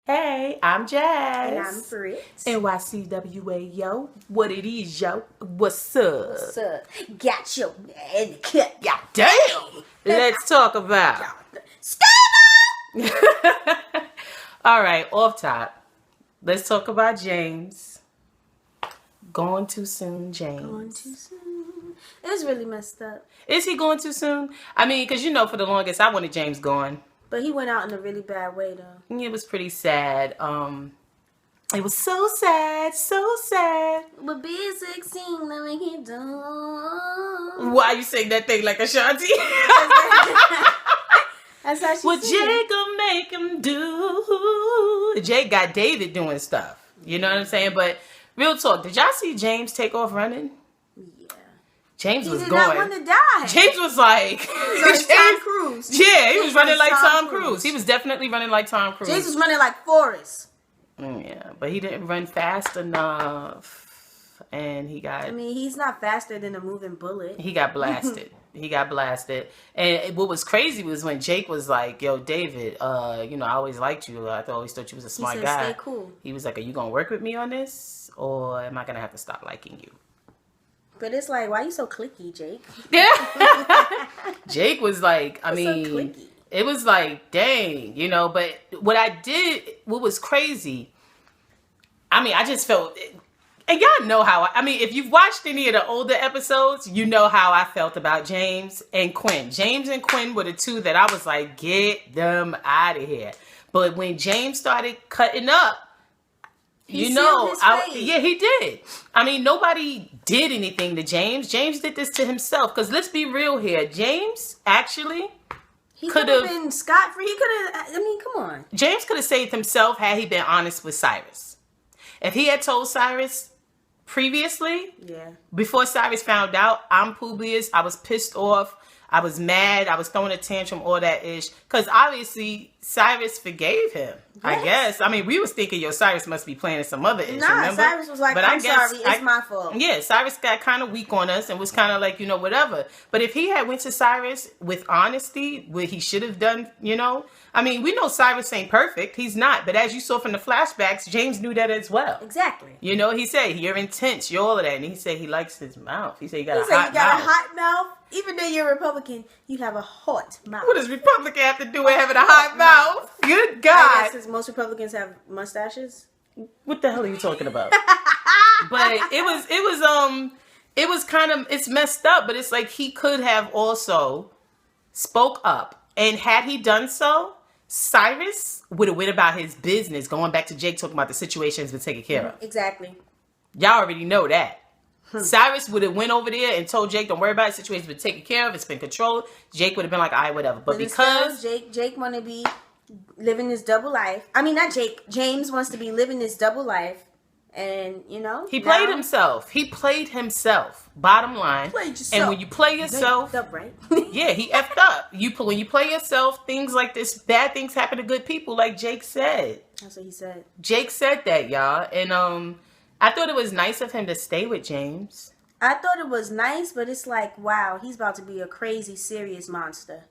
Hey, I'm Jazz. And I'm BRITT. NYCWA, yo. What it is, yo. What's up? What's up? Got your man cut. God damn. Let's talk about. All right, off top. Let's talk about James. Going too soon, James. Going too soon. It was really messed up. Is he going too soon? I mean, because you know, for the longest, I wanted James gone. But he went out in a really bad way, though. It was pretty sad. It was so sad, so sad. But B16, let me keep doing. Why you saying that thing like Ashanti? That's how she What said Jay gonna make him do? Jay got David doing stuff. You know what I'm saying? But real talk, did y'all see James take off running? Yeah. James was He did going. not want to die. James was like... He was like Tom Cruise. Yeah, he was running like Tom Cruise. Cruise. He was definitely running like Tom Cruise. James was running like Forrest. Yeah, but he didn't run fast enough. And he got... I mean, he's not faster than a moving bullet. He got blasted. He got blasted. And what was crazy was when Jake was like, yo, David, you know, I always liked you. I always thought you was a smart he said, guy. Stay cool. He was like, are you going to work with me on this? Or am I going to have to stop liking you? But it's like, why you so cliquey, Jake? Yeah. Jake was like, I mean, so cliquey. It was like, dang, you know, but what was crazy, I mean, I just felt, and y'all know how, I mean, if you've watched any of the older episodes, you know how I felt about James and Quinn. James and Quinn were the two that I was like, get them out of here. But when James started cutting up, you know, yeah, he did. I mean, nobody did anything to James. James did this to himself. Because let's be real here. James actually could have been scot-free. He could have, I mean, come on. James could have saved himself had he been honest with Cyrus. If he had told Cyrus previously, before Cyrus found out, I'm Publius, I was pissed off, I was mad, I was throwing a tantrum, all that ish. Because obviously, Cyrus forgave him. Yes. I guess. I mean, we was thinking, yo, Cyrus must be planning some other ish, remember? Cyrus was like, I'm sorry, it's my fault. Yeah, Cyrus got kind of weak on us and was kind of like, you know, whatever. But if he had went to Cyrus with honesty, what he should have done, you know? I mean, we know Cyrus ain't perfect. He's not. But as you saw from the flashbacks, James knew that as well. Exactly. You know, he said, you're intense, you're all of that. And he said he likes his mouth. He said he got a hot mouth. A hot mouth? Even though you're a Republican, you have a hot mouth. What does Republican have to do with having a hot mouth? Good God. I guess since most Republicans have mustaches. What the hell are you talking about? But it was kind of, it's messed up, but it's like he could have also spoke up. And had he done so, Cyrus would have went about his business, going back to Jake talking about the situation has been taken care of. Exactly. Y'all already know that. Cyrus would have went over there and told Jake, don't worry about it. The situation's been taken care of. It's been controlled. Jake would have been like, all right, whatever. But because Jake want to be living this double life. I mean, not Jake. James wants to be living this double life. And, you know. He played himself. He played himself. Bottom line. And when you play yourself. Right? Yeah, he effed up. When you play yourself, things like this, bad things happen to good people, like Jake said. That's what he said. Jake said that, y'all. And I thought it was nice of him to stay with James. I thought it was nice, but it's like, wow, he's about to be a crazy, serious monster.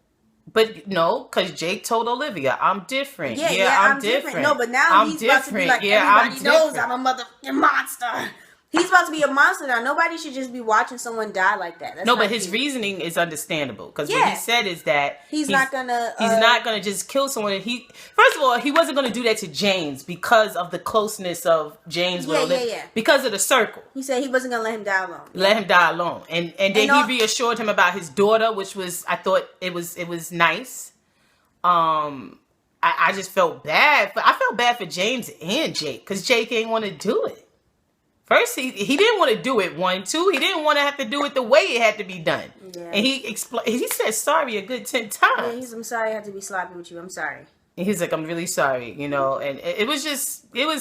But no, because Jake told Olivia, I'm different. Yeah, I'm different. No, but now he's about to be like, everybody knows I'm a motherfucking monster. He's about to be a monster now. Nobody should just be watching someone die like that. No, but his reasoning is understandable. Because what he said is that he's not gonna just kill someone. First of all, he wasn't gonna do that to James because of the closeness of James with Olivia. Because of the circle. He said he wasn't gonna let him die alone. Let him die alone. And then he reassured him about his daughter, which was, I thought it was nice. I just felt bad. I felt bad for James and Jake. Because Jake ain't want to do it. First, he didn't want to do it, 1, 2. He didn't want to have to do it the way it had to be done. Yeah. And he said sorry a good 10 times. Yeah, I'm sorry I had to be sloppy with you. I'm sorry. And he's like, I'm really sorry, you know. And it was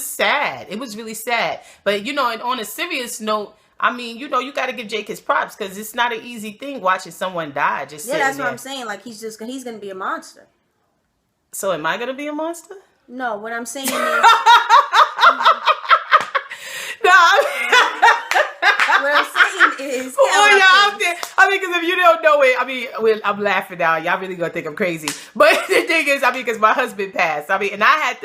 sad. It was really sad. But, you know, and on a serious note, I mean, you know, you got to give Jake his props because it's not an easy thing watching someone die. That's what I'm saying. Like, he's going to be a monster. So am I going to be a monster? No, what I'm saying is... What I'm saying is, I mean, because if you don't know it, I mean, I'm laughing now. Y'all really gonna think I'm crazy. But the thing is, I mean, because my husband passed. I mean, and I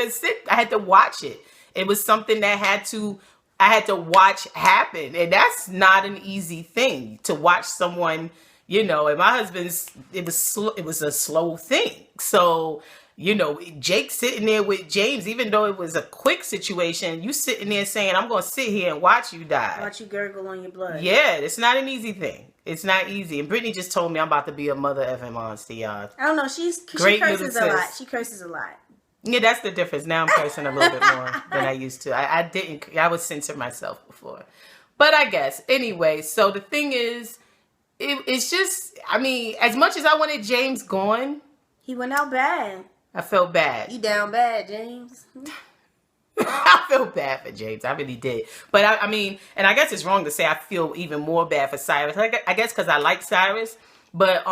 had to watch it. It was something that I had to watch happen. And that's not an easy thing to watch someone, you know, and my husband's, it was a slow thing. So, you know, Jake sitting there with James, even though it was a quick situation, you sitting there saying, I'm going to sit here and watch you die. Watch you gurgle on your blood. Yeah, it's not an easy thing. It's not easy. And Brittany just told me I'm about to be a mother effing monster, y'all. I don't know. She curses a lot. She curses a lot. Yeah, that's the difference. Now I'm cursing a little bit more than I used to. I would censor myself before. But I guess. Anyway, so the thing is, it's just, I mean, as much as I wanted James gone. He went out bad. I felt bad. You down bad, James. I feel bad for James. I really did. But I mean, and I guess it's wrong to say I feel even more bad for Cyrus. I guess because I like Cyrus. But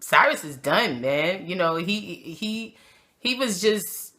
Cyrus is done, man. You know, he was just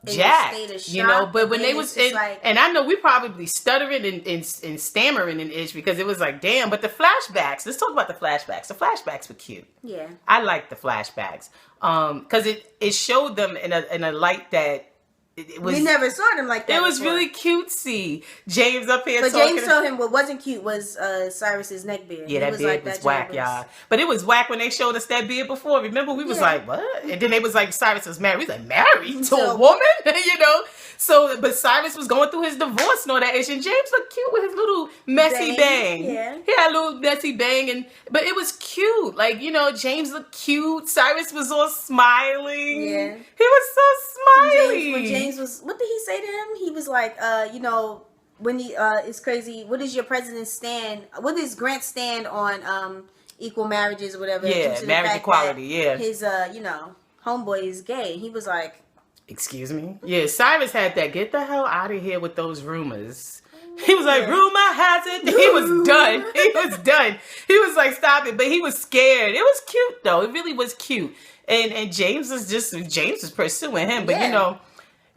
jacked, you know. But when they was in, like, and I know we probably stuttering and stammering in ish because it was like, damn. But the flashbacks. Let's talk about the flashbacks. The flashbacks were cute. Yeah, I like the flashbacks because it showed them in a light that. It was, we never saw them like that. It was really cutesy. James up here, but James told him what wasn't cute was Cyrus's neck beard. Yeah, that beard was whack, y'all. But it was whack when they showed us that beard before. Remember, we was like, what? And then they was like, Cyrus was married. We was like, married to a woman, you know? So, but Cyrus was going through his divorce and all that ish, and James looked cute with his little messy bang. Yeah. He had a little messy bang, but it was cute. Like, you know, James looked cute. Cyrus was all smiling. Yeah. He was so smiley. When James was, what did he say to him? He was like, you know, when he, it's crazy. What is your president's stand? What does Grant stand on equal marriages or whatever? Yeah, marriage equality, yeah. His, you know, homeboy is gay. He was like, excuse me? Yeah, Cyrus had that, get the hell out of here with those rumors. He was like, rumor has it. He was done. He was done. He was like, stop it. But he was scared. It was cute, though. It really was cute. And James was pursuing him. But,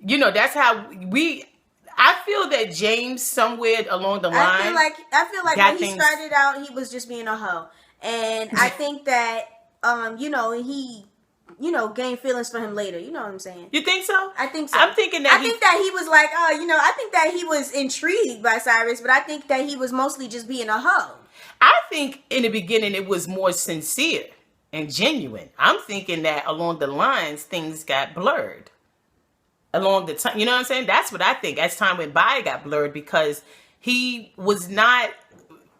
you know, that's how I feel that James somewhere along the line. I feel like when he started out, he was just being a hoe. And I think that, you know, he, you know, gain feelings for him later. You know what I'm saying? You think so? I think so. I'm thinking that I think that he was like, you know, I think that he was intrigued by Cyrus, but I think that he was mostly just being a hoe. I think in the beginning it was more sincere and genuine. I'm thinking that along the lines, things got blurred. Along the time, you know what I'm saying? That's what I think. As time went by, it got blurred because he was not...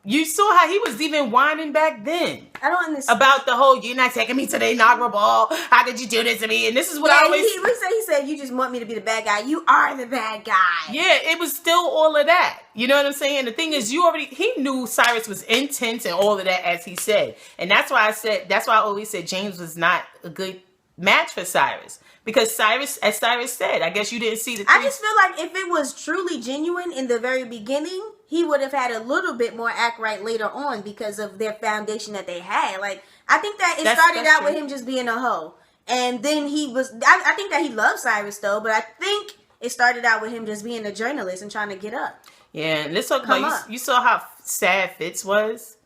You saw how he was even whining back then. I don't understand. About the whole, you're not taking me to the inaugural ball. How could you do this to me? And this is what I always... He said, you just want me to be the bad guy. You are the bad guy. Yeah, it was still all of that. You know what I'm saying? The thing is, he knew Cyrus was intense and all of that, as he said. And that's why I always said James was not a good match for Cyrus. Because Cyrus, as Cyrus said, I guess you didn't see the thing. I just feel like if it was truly genuine in the very beginning, he would have had a little bit more act right later on because of their foundation that they had. Like, I think that it started out with him just being a hoe. And then he was, I think that he loved Cyrus though, but I think it started out with him just being a journalist and trying to get up. Yeah, and let's talk about, you saw how sad Fitz was?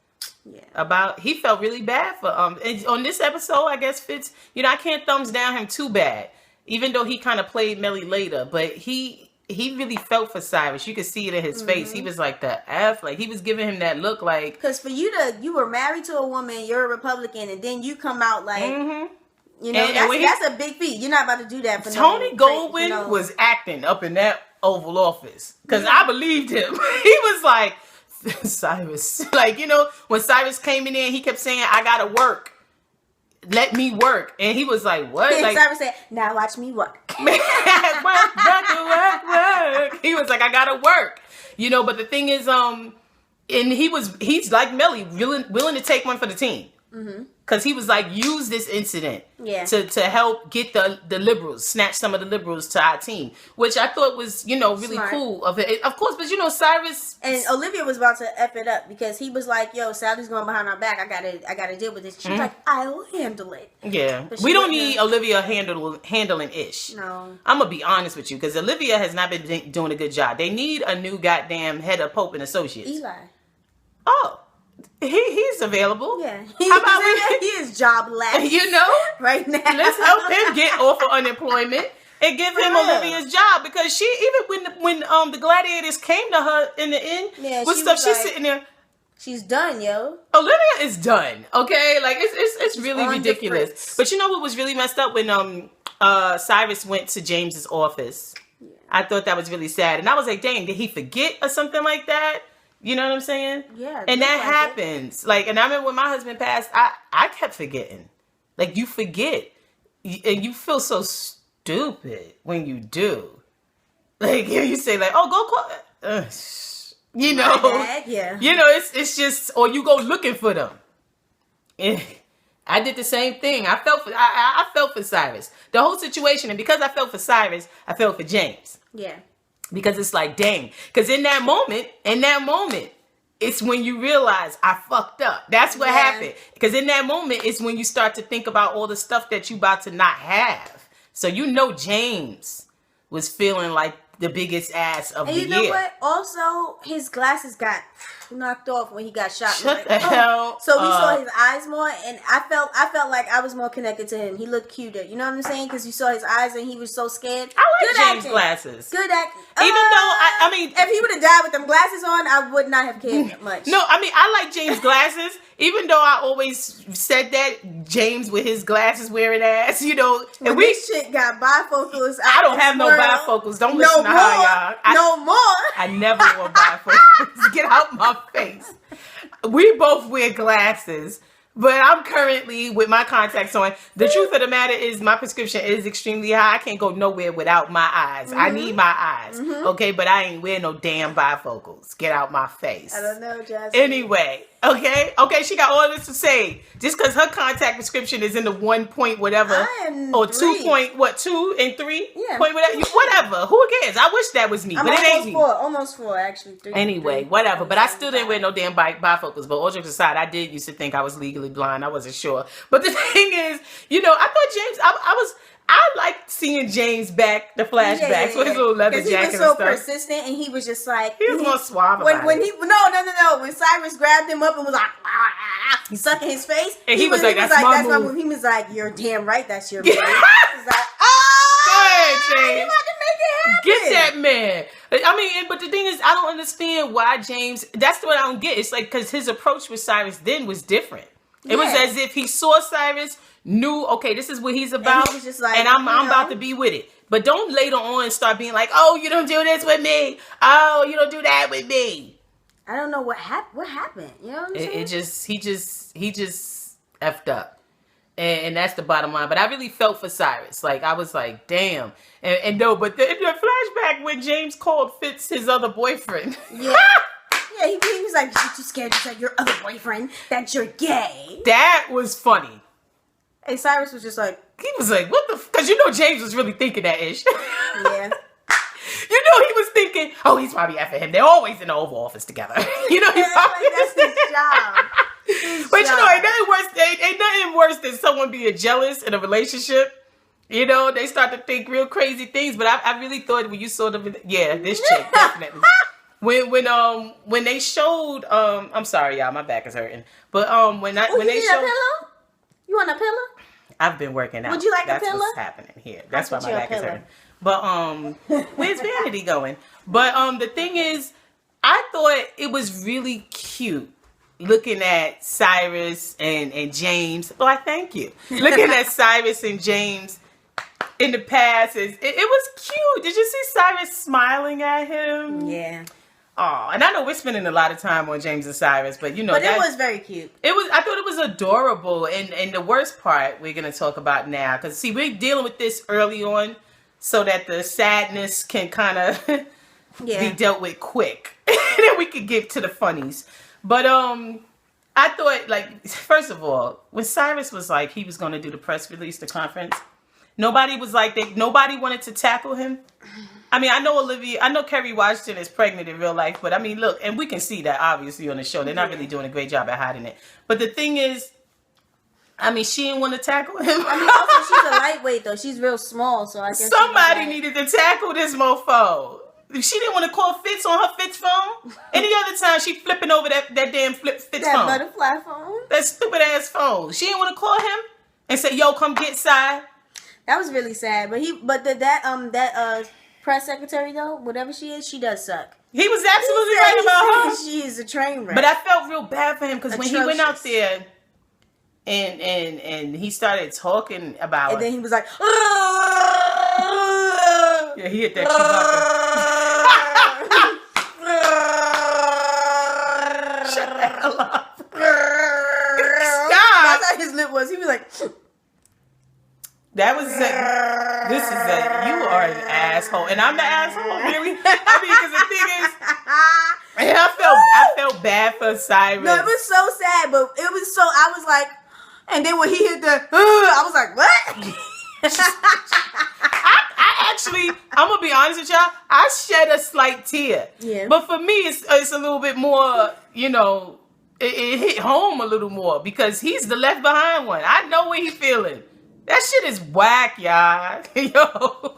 Yeah. He felt really bad for, and on this episode, I guess Fitz, you know, I can't thumbs down him too bad, even though he kind of played Melly later, but he really felt for Cyrus. You could see it in his face. He was like the F, like he was giving him that look like. Because for you were married to a woman, you're a Republican, and then you come out like, you know, that's a big feat. You're not about to do that for Tony Goldwyn was acting up in that Oval Office because I believed him. He was like, Cyrus, like, you know, when Cyrus came in there, he kept saying, I gotta work. Let me work. And he was like, what? Like, Cyrus said, now watch me work. work. He was like, I gotta work. You know, but the thing is, and he's like Melly, willing to take one for the team. Because he was like, use this incident to help get the liberals, snatch some of the liberals to our team, which I thought was, you know, really cool of it. Of course, but you know, Cyrus and Olivia was about to F it up because he was like, yo, Sally's going behind our back. I gotta deal with this. She's like, I'll handle it. Yeah. We don't need Olivia handling ish. No. I'm gonna be honest with you, because Olivia has not been doing a good job. They need a new goddamn head of Pope and Associates. Eli. Oh. he's available. Yeah. How about he is jobless. You know? Right now. Let's help him get off of unemployment and give him Olivia's job, because she, even when the gladiators came to her in the end, with stuff, she's like, sitting there. She's done, yo. Olivia is done. Okay, like it's really ridiculous. But you know what was really messed up when Cyrus went to James's office? Yeah. I thought that was really sad, and I was like, dang, did he forget or something like that? You know what I'm saying? Yeah. And that happens. Like, and I remember when my husband passed, I kept forgetting. Like, you forget, and you feel so stupid when you do. Like, you say like, oh, go call. You know, yeah. You know, it's just, or you go looking for them. I did the same thing. I felt for Cyrus, the whole situation, and because I felt for Cyrus, I felt for James. Yeah. Because it's like, dang, because in that moment, it's when you realize I fucked up. That's what happened. Because in that moment, it's when you start to think about all the stuff that you about to not have. So you know, James was feeling like the biggest ass of the year. And you know what? Also, his glasses got knocked off when he got shot. Shut the hell So we saw his eyes more, and I felt like I was more connected to him. He looked cuter. You know what I'm saying? Because you saw his eyes, and he was so scared. I like James' glasses. Good acting. Even though I mean, if he would have died with them glasses on, I would not have cared much. No, I mean, I like James' glasses. Even though I always said that James with his glasses wearing ass, you know, and this shit got bifocals. I don't have no bifocals. Don't listen to her, y'all. No more. I never wore bifocals. Get out my face. We both wear glasses, but I'm currently with my contacts on. The truth of the matter is my prescription is extremely high. I can't go nowhere without my eyes. I need my eyes. Okay, but I ain't wearing no damn bifocals. Get out my face. I don't know, Jasmine. Anyway, okay, she got all this to say. Just because her contact prescription is in the 1 point whatever, or 2 point, what, 2 and 3 point whatever. Who cares? I wish that was me, but it ain't me. Almost 4, actually. 3. Anyway, whatever. But I still didn't wear no damn bifocals. But all jokes aside, I did used to think I was legally blind. I wasn't sure. But the thing is, you know, I thought James, I liked seeing James back, the flashbacks with his little leather jacket and stuff. He was so persistent, and he was just like... He was more suave about it. No. When Cyrus grabbed him up and was like... He sucking his face. And he was like, that's my move. He was like, you're damn right, that's your move. He was like, oh! Go ahead, James. You about to make it happen. Get that man. I mean, but the thing is, I don't understand why James... That's what I don't get. It's like, because his approach with Cyrus then was different. It was as if he saw Cyrus... knew, okay, this is what he's about, and, just like, and I'm about to be with it. But don't later on start being like, oh, you don't do this with me. Oh, you don't do that with me. I don't know what happened. You know what I'm saying? He just effed up. And that's the bottom line. But I really felt for Cyrus. Like, I was like, damn. And no, but the flashback when James called Fitz his other boyfriend. Yeah. Yeah, he was like, you're too scared to tell your other boyfriend that you're gay. That was funny. And Cyrus was just like... He was like, what the... Because you know James was really thinking that ish. Yeah. You know he was thinking, oh, he's probably effing him. They're always in the Oval Office together. You know, he's probably... Like, that's his job. But you know, ain't nothing worse than someone being jealous in a relationship. You know, they start to think real crazy things. But I really thought when you saw this chick, definitely. When they showed... I'm sorry, y'all. My back is hurting. But when they showed... Pillow? You want a pillow? I've been working out. Would you like That's a pillow? That's what's happening here. That's why my back is hurting. But where's Vanity going? But the thing is, I thought it was really cute looking at Cyrus and James. Oh, I thank you. Looking at Cyrus and James in the past, it was cute. Did you see Cyrus smiling at him? Yeah. Oh, and I know we're spending a lot of time on James and Cyrus, but you know, it was very cute. I thought it was adorable, and the worst part we're gonna talk about now, because see, we're dealing with this early on, so that the sadness can kind of be dealt with quick, and then we could get to the funnies. But I thought, like, first of all, when Cyrus was like he was gonna do the press release, the conference, nobody wanted to tackle him. I mean, I know Kerry Washington is pregnant in real life, but I mean, look, and we can see that obviously on the show. They're not really doing a great job at hiding it. But the thing is, I mean, she didn't want to tackle him. I mean, also, she's a lightweight, though. She's real small, so I guess... Somebody needed to tackle this mofo. She didn't want to call Fitz on her Fitz phone. Any other time, she flipping over that damn Fitz phone. That butterfly phone. That stupid ass phone. She didn't want to call him and say, "Yo, come get Sai." That was really sad. But that press secretary though, whatever she is, she does suck. He was absolutely right about her. She is a train wreck. But I felt real bad for him because when he went out there and he started talking about, and then he was like, yeah, he hit that Chewbacca. Shut the hell up. Stop. That's how his lip was. He was like. That was you are an asshole, and I'm the asshole, really. I mean, because the thing is, and I felt bad for Cyrus. No, it was so sad, but it was so. I was like, and then when he hit the, I was like, what? I actually, I'm gonna be honest with y'all. I shed a slight tear. Yeah. But for me, it's a little bit more. You know, it hit home a little more because he's the left behind one. I know what he's feeling. That shit is whack, y'all. Yo.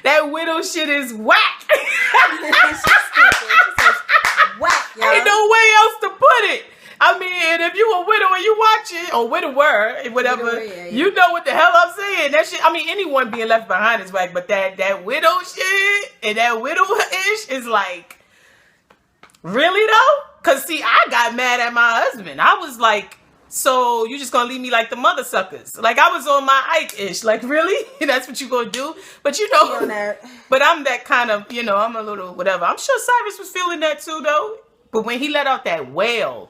That widow shit is whack. Whack, y'all. Ain't no way else to put it. I mean, if you a widow and you watch it, or widower, whatever, Widower, yeah. You know what the hell I'm saying. That shit, I mean, anyone being left behind is whack, but that widow shit and that widow-ish is like, really though? Because, see, I got mad at my husband. I was like, so you just gonna leave me like the mother suckers? Like I was on my Ike-ish. Like really? That's what you gonna do? But you know, but I'm that kind of, you know, I'm a little whatever. I'm sure Cyrus was feeling that too though. But when he let out that wail,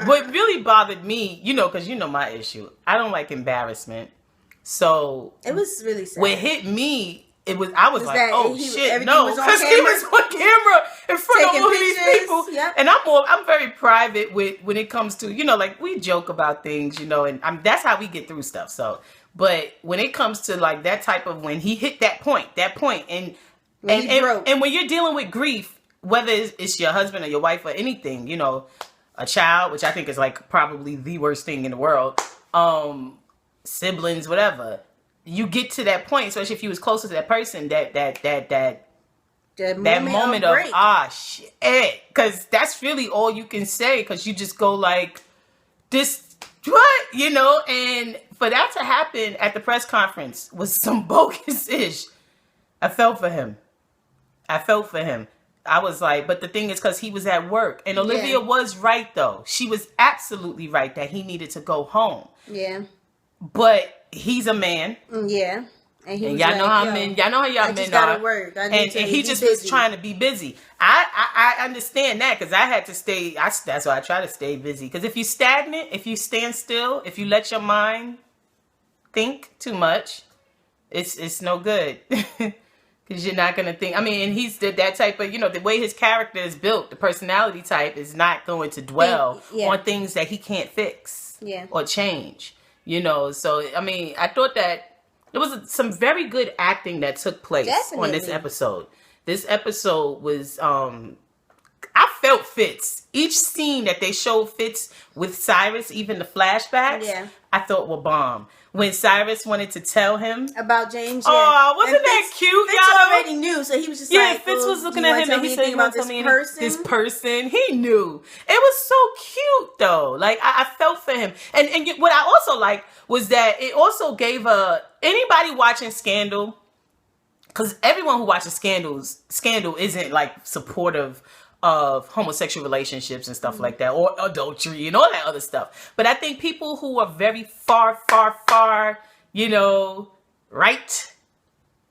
what really bothered me, you know, because you know my issue. I don't like embarrassment. So it was really sad. What hit me, I was like, oh shit, no, because he was on camera in front of all these people. Yep. And I'm very private when it comes to, you know, like we joke about things, you know, and that's how we get through stuff. So, but when it comes to like that type of, when he hit that point and when you're dealing with grief, whether it's your husband or your wife or anything, you know, a child, which I think is like probably the worst thing in the world, siblings, whatever. You get to that point, especially if you was closer to that person, that moment of shit, because that's really all you can say, because you just go like, this, what, you know, and for that to happen at the press conference was some bogus-ish. I felt for him. I was like, but the thing is, because he was at work, and Olivia was right though. She was absolutely right that he needed to go home. Yeah. But he's a man. Yeah. And y'all know how men, y'all know how y'all men are. Work. And he just was trying to be busy. I understand that, because I had to stay, that's why I try to stay busy. Because if you stagnant, if you stand still, if you let your mind think too much, it's no good. Because you're not going to think, I mean, and he's that type of, you know, the way his character is built, the personality type is not going to dwell on things that he can't fix or change. You know, so, I mean, I thought that there was some very good acting that took place on this episode. This episode was, I felt Fitz. Each scene that they showed Fitz with Cyrus, even the flashbacks, I thought were bomb. When Cyrus wanted to tell him about James, oh, wasn't that cute? Fitz already knew, so he was just like, Fitz was looking at him and he said, "You want to tell me this person?" He knew. It was so cute though. Like I felt for him, and what I also liked was that it also gave anybody watching Scandal, because everyone who watches Scandal isn't like supportive of homosexual relationships and stuff like that, or adultery and all that other stuff. But I think people who are very far, you know, right,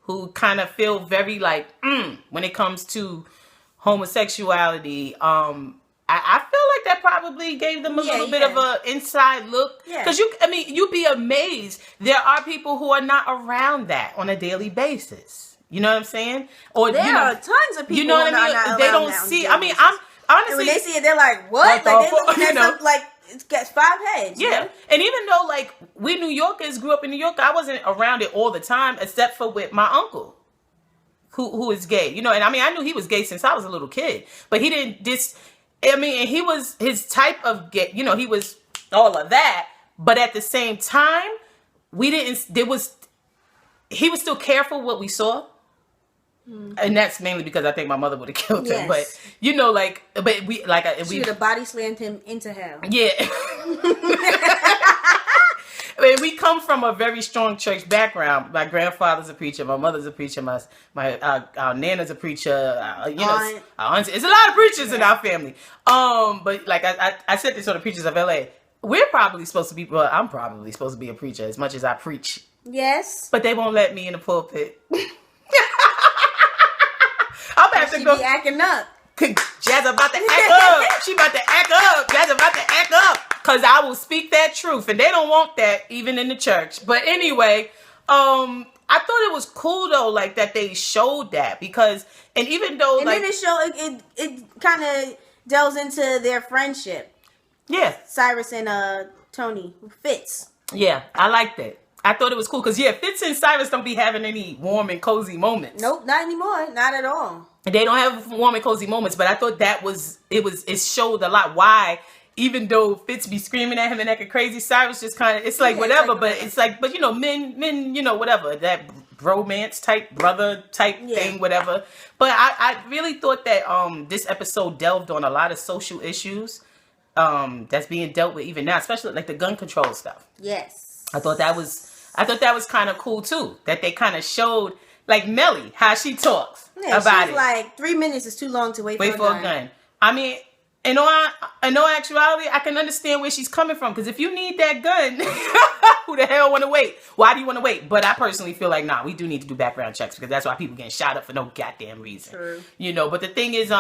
who kind of feel very like, when it comes to homosexuality, I feel like that probably gave them a little bit of an inside look. Because you'd be amazed. There are people who are not around that on a daily basis. You know what I'm saying? Or there are tons of people. You know what I mean? They don't see. I mean, I'm honestly. And when they see it, they're like, "What?" Like they looking at something like it's got 5 heads. Yeah, you know? And even though like we New Yorkers grew up in New York, I wasn't around it all the time, except for with my uncle, who is gay. You know, and I mean, I knew he was gay since I was a little kid, but he didn't and he was his type of gay. You know, he was all of that, but at the same time, we didn't. he was still careful what we saw. And that's mainly because I think my mother would have killed him. But you know, like, but we like she would have body slammed him into hell. Yeah. I mean, we come from a very strong church background. My grandfather's a preacher. My mother's a preacher. Our nana's a preacher. You know, our auntie. It's a lot of preachers in our family. But like I said this on the Preachers of LA. We're probably supposed to be. Well, I'm probably supposed to be a preacher as much as I preach. Yes. But they won't let me in the pulpit. I'm about to go. Be acting up. Jazz about to act up. She about to act up. Jazz about to act up. Because I will speak that truth. And they don't want that even in the church. But anyway, I thought it was cool though, like that they showed that. Because, and even though then it kind of delves into their friendship. Yeah. Cyrus and Tony. Fitz. Yeah, I like that. I thought it was cool. Because Fitz and Cyrus don't be having any warm and cozy moments. Nope, not anymore. Not at all. They don't have warm and cozy moments, but I thought it showed a lot why, even though Fitz be screaming at him and acting crazy, Cyrus just kind of, it's like whatever, but it's like, but you know, men, you know, whatever, that bromance type, brother type thing, whatever. But I really thought that this episode delved on a lot of social issues that's being dealt with even now, especially like the gun control stuff. Yes. I thought that was kind of cool too, that they kind of showed, like Melly, how she talks. Yeah, about she's it. Like 3 minutes is too long to wait for a gun. I mean, in all actuality, I can understand where she's coming from. Because if you need that gun, who the hell want to wait? Why do you want to wait? But I personally feel like, we do need to do background checks. Because that's why people getting shot up for no goddamn reason. True. You know, but the thing is,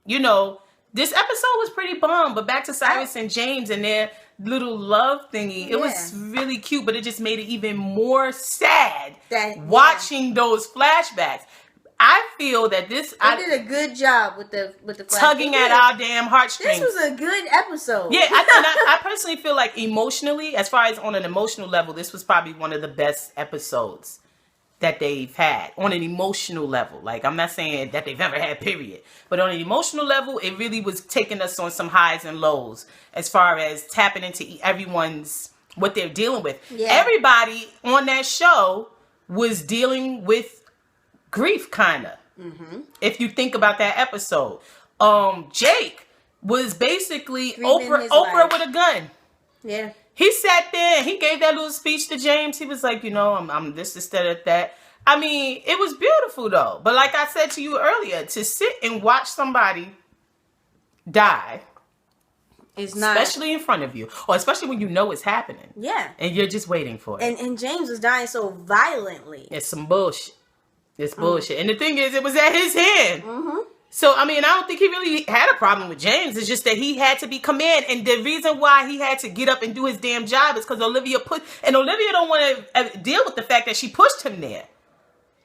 you know, this episode was pretty bomb. But back to Cyrus and James and their little love thingy. It was really cute. But it just made it even more sad watching those flashbacks. I feel that they did a good job with the tugging at our damn heartstrings. This was a good episode. Yeah, I personally feel like emotionally, as far as on an emotional level, this was probably one of the best episodes that they've had on an emotional level. Like, I'm not saying that they've ever had, period. But on an emotional level, it really was taking us on some highs and lows as far as tapping into what they're dealing with. Yeah. Everybody on that show was dealing with grief, kind of. Mm-hmm. If you think about that episode, Jake was basically Oprah with a gun. Yeah, he sat there and he gave that little speech to James. He was like, you know, I'm this instead of that. I mean, it was beautiful though. But like I said to you earlier, to sit and watch somebody die, especially in front of you, or especially when you know it's happening. Yeah, and you're just waiting for it. And James was dying so violently. It's some bullshit. It's bullshit. And the thing is, it was at his hand. Mm-hmm. So, I mean, I don't think he really had a problem with James. It's just that he had to be command. And the reason why he had to get up and do his damn job is because Olivia don't want to deal with the fact that she pushed him there.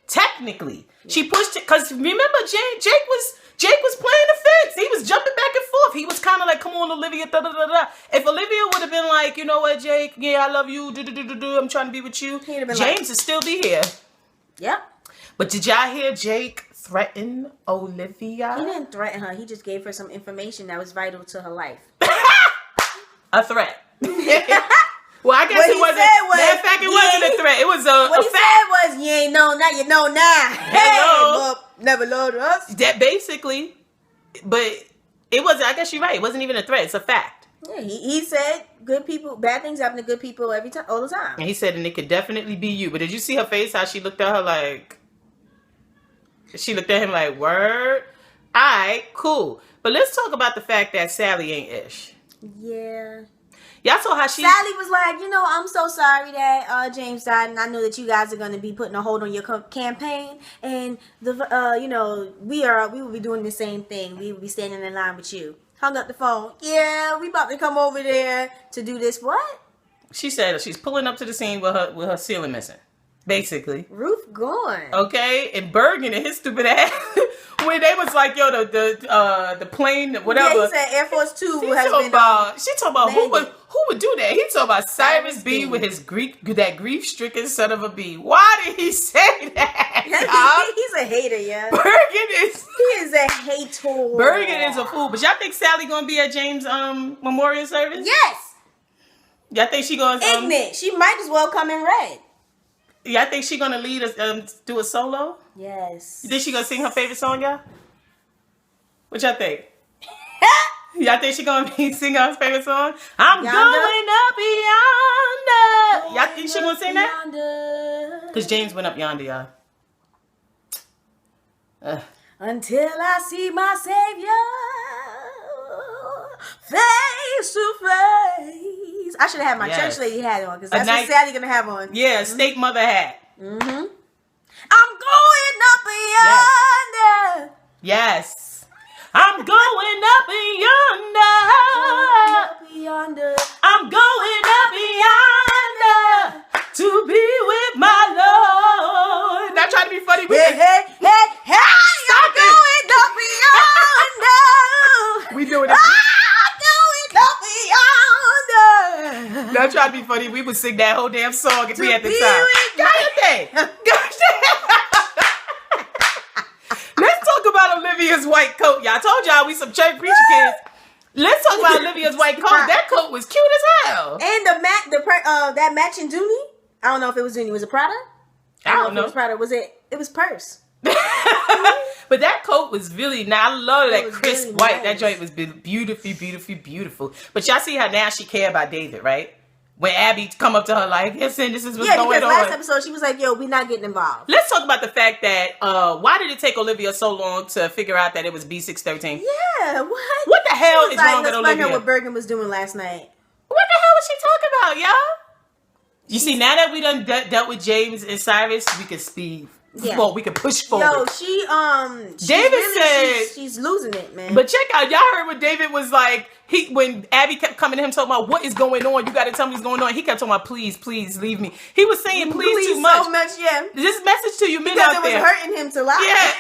Technically. Yeah. She pushed it. Because remember, Jake was playing the fence. He was jumping back and forth. He was kind of like, come on, Olivia, da da da da. If Olivia would have been like, you know what, Jake, yeah, I love you, I'm trying to be with you, James would still be here. Yep. But did y'all hear Jake threaten Olivia? He didn't threaten her. He just gave her some information that was vital to her life. A threat. Well, I guess it wasn't. Matter of fact, it wasn't a threat. It was a fact. What he said was, you ain't know, now you know now. Hello. Hey, never loved us. That basically, but it wasn't, I guess you're right. It wasn't even a threat. It's a fact. Yeah, he said bad things happen to good people all the time. And he said, and it could definitely be you. But did you see her face, how she looked at her like... She looked at him like, word? Alright, cool. But let's talk about the fact that Sally ain't ish. Yeah. Y'all saw how Sally was like, you know, I'm so sorry that James died, and I know that you guys are going to be putting a hold on your campaign, and you know, we will be doing the same thing. We will be standing in line with you. Hung up the phone. Yeah, we about to come over there to do this. What? She said she's pulling up to the scene with her ceiling missing. Basically. Roof gone. Okay, and Bergen and his stupid ass, when they was like, yo, the plane, whatever. Yeah, he said Air Force 2 has been She talking about who would do that? He talking about Cyrus B with his grief-stricken son of a B. Why did he say that? He's a hater, yeah. He is a hater. Bergen is a fool. But y'all think Sally gonna be at James' memorial service? Yes. Y'all think she gonna ignorant? She might as well come in red. Y'all think she gonna lead us do a solo? Yes. You think she gonna sing her favorite song, y'all? What y'all think? Y'all think she gonna sing her favorite song? I'm Yonder. going up yonder. Y'all think she gonna sing that? Because James went up yonder, y'all. Until I see my Savior face to face. I should have had my church lady hat on because that's what Sally's gonna have on. Yeah, steak mother hat. I'm going up yonder. Yes. I'm going up yonder. I'm going up yonder to be with my Lord. Not trying to be funny. Hey. I'm going up yonder. We doing it. I'm going up yonder. Not trying to be funny. We would sing that whole damn song if we had the time. Let's talk about Olivia's white coat. Y'all told y'all we some church preacher kids. Let's talk about Olivia's white coat. That coat was cute as hell. And that matching Dooney. I don't know if it was Dooney. Was it Prada? I don't know. If it was Prada. It was purse. But that coat was really, I love that crisp really white. nice. That joint was beautiful. But y'all see how now she care about David, right? When Abby come up to her like, listen, this is what's going on. Yeah, because last episode she was like, yo, we're not getting involved. Let's talk about the fact that, why did it take Olivia so long to figure out that it was B613? Yeah, what? What the hell is wrong with Olivia? Her what Bergen was doing last night. What the hell was she talking about, y'all? You see, now that we done dealt with James and Cyrus, we can speed. Yeah. Well, we can push forward. Yo, David said she's losing it, man. But check out, y'all heard what David was like. When Abby kept coming to him talking about what is going on, you got to tell me what's going on. He kept talking about please leave me. He was saying please too much. So much, yeah. This message to you men because out there. Because it was hurting him to lie. Yeah.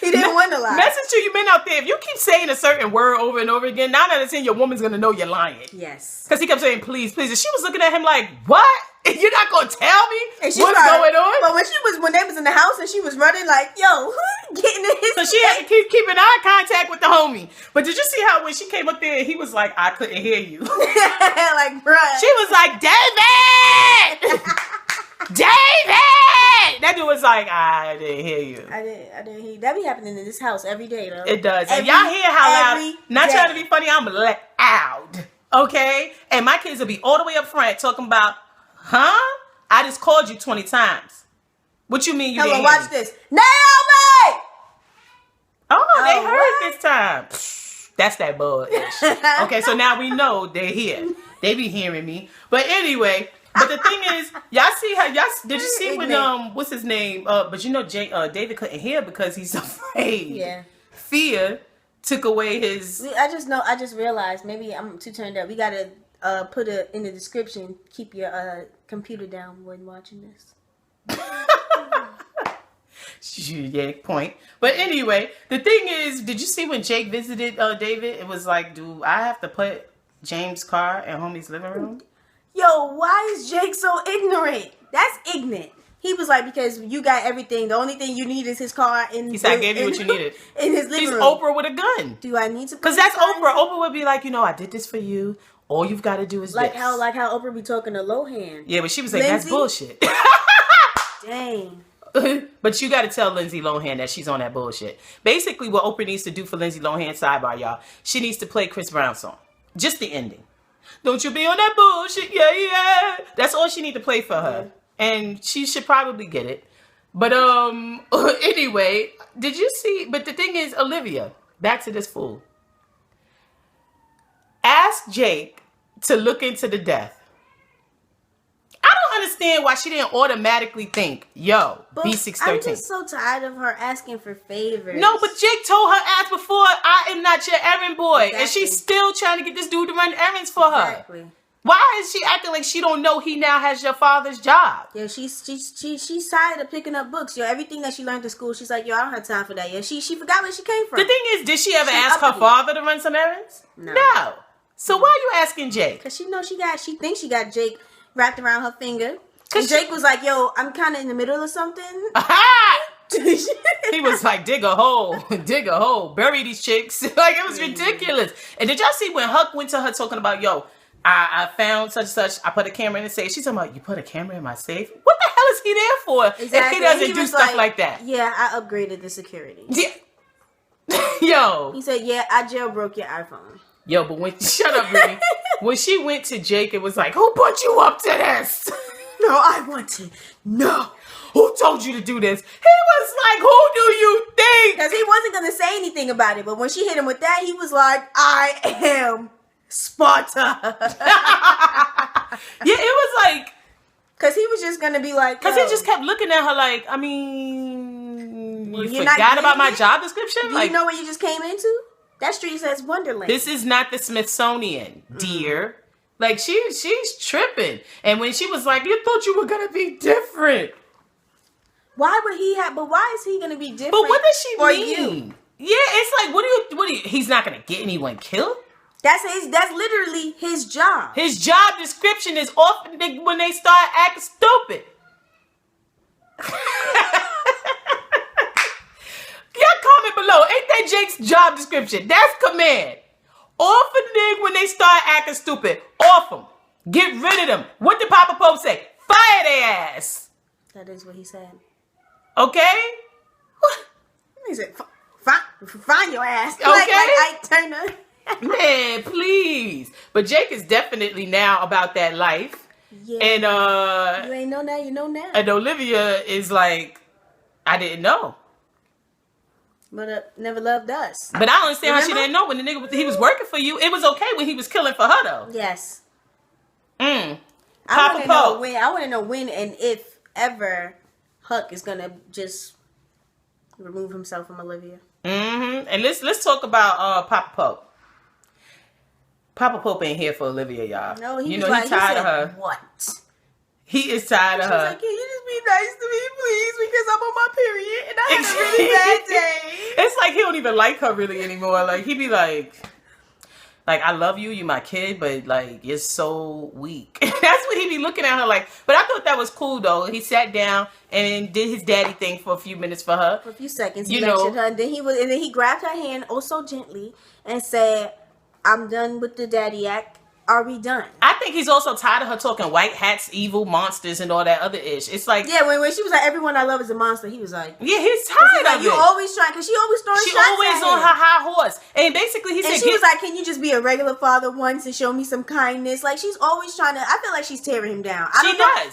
He didn't want to lie. Message to you men out there. If you keep saying a certain word over and over again, 9 out of 10 your woman's gonna know you're lying. Yes. Because he kept saying please. And she was looking at him like, what? You're not gonna tell me what's going on? But when they was in the house and she was running like, yo, getting in his so she had to keep keeping eye contact with the homie. But did you see how when she came up there, he was like, I couldn't hear you. Like, bruh. She was like, David! David! That dude was like, I didn't hear you. I didn't hear you. That be happening in this house every day, though. It does. And y'all hear how loud. Not trying to be funny, I'm loud. Okay? And my kids will be all the way up front talking about, huh? I just called you 20 times. What you mean you didn't hear watch me? this. Naomi! Oh, they heard this time. That's that bud. Okay, so now we know they're here. They be hearing me. But anyway, but the thing is, y'all see how did you see when what's his name? But you know David couldn't hear because he's afraid. Yeah. Fear took away his I just realized maybe I'm too turned up. We gotta put it in the description. Keep your computer down when watching this. Yeah, point. But anyway, the thing is, did you see when Jake visited David? It was like, do I have to put James' car in homie's living room? Yo, why is Jake so ignorant? That's ignorant. He was like, because you got everything. The only thing you need is his car. He said, I gave you what you needed. In his living room. He's Oprah with a gun. Do I need to? Because that's Oprah. Oprah would be like, I did this for you. All you've got to do is like this. how Oprah be talking to Lohan. Yeah, but she was like, Lindsay? That's bullshit. Dang. But you got to tell Lindsay Lohan that she's on that bullshit. Basically, what Oprah needs to do for Lindsay Lohan, sidebar, y'all, she needs to play Chris Brown's song. Just the ending. Don't you be on that bullshit, yeah. That's all she need to play for her. And she should probably get it. But anyway, did you see? But the thing is, Olivia, back to this fool. Ask Jake to look into the death. I don't understand why she didn't automatically think, yo, B613. I'm just so tired of her asking for favors. No, but Jake told her ass before, I am not your errand boy. Exactly. And she's still trying to get this dude to run errands for her. Exactly. Why is she acting like she don't know he now has your father's job? Yeah, she's tired of picking up books. Yo, everything that she learned in school, she's like, yo, I don't have time for that. Yeah, she forgot where she came from. The thing is, did she ever ask her father to run some errands? No. So why are you asking Jake? Because she knows she thinks she got Jake wrapped around her finger. And Jake was like, yo, I'm kind of in the middle of something. He was like, dig a hole, bury these chicks. Like, it was ridiculous. And did y'all see when Huck went to her talking about, yo, I found such and such. I put a camera in the safe. She's talking about, you put a camera in my safe? What the hell is he there for? Exactly. If he doesn't do stuff like that. Yeah, I upgraded the security. Yeah. Yo. He said, yeah, I jailbroke your iPhone. Yo, but when, shut up, Brittany. When she went to Jake, it was like, who put you up to this? No, I want to. No. Who told you to do this? He was like, who do you think? Because he wasn't going to say anything about it. But when she hit him with that, he was like, I am Sparta. Yeah, it was like. Because he was just going to be like. Because he just kept looking at her like, I mean, you forgot about my job description? Do you know what you just came into? That street says Wonderland. This is not the Smithsonian, dear. Like, she's tripping. And when she was like, you thought you were going to be different. Why would he have, but why is he going to be different? But what does she for mean? You? Yeah, it's like, what do you, he's not going to get anyone killed? That's literally his job. His job description is often when they start acting stupid. Y'all comment below. Ain't that Jake's job description? That's command. Off a nigga when they start acting stupid. Off them. Get rid of them. What did Papa Pope say? Fire their ass. That is what he said. Okay? What? He said, find your ass. Okay. Like Ike Turner. Man, please. But Jake is definitely now about that life. Yeah. And you ain't know now, you know now. And Olivia is like, I didn't know. But never loved us. But I don't understand how she didn't know when the nigga he was working for you. It was okay when he was killing for her though. Yes. Papa I want to know when and if ever Huck is gonna just remove himself from Olivia. And let's talk about Papa Pope. Papa Pope ain't here for Olivia, y'all. No, he he's tired of her. What? He is tired of her. Like, can you just be nice to me, please? Because I'm on my period and I had a really bad day. It's like he don't even like her really anymore. Like he be like I love you, you my kid, but like you're so weak. That's what he be looking at her like. But I thought that was cool though. He sat down and did his daddy thing for a few minutes for her. For a few seconds, he lectured her, and then he grabbed her hand oh so gently and said, "I'm done with the daddy act. Are we done?" I think he's also tired of her talking white hats, evil monsters, and all that other ish. It's like, yeah, when she was like, "Everyone I love is a monster," he was like, yeah, he's tired of it. You always trying, because she always throwing shots. She always on her high horse, and basically he said, she was like, "Can you just be a regular father once and show me some kindness?" Like she's always trying to. I feel like she's tearing him down. I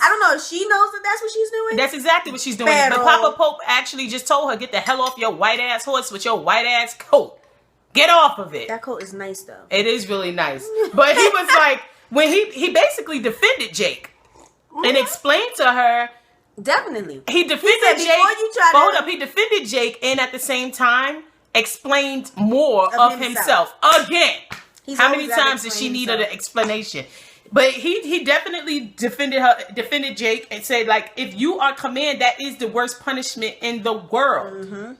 don't know if she knows that that's what she's doing. That's exactly what she's doing. But Papa Pope actually just told her, "Get the hell off your white ass horse with your white ass coat. Get off of it." That coat is nice though. It is really nice, but he was like. When he basically defended Jake and explained to her. Definitely. He defended Jake. He defended Jake and at the same time explained more of himself. Again. How many times did she need an explanation? But he definitely defended Jake and said, like, if you are command, that is the worst punishment in the world. Mm-hmm.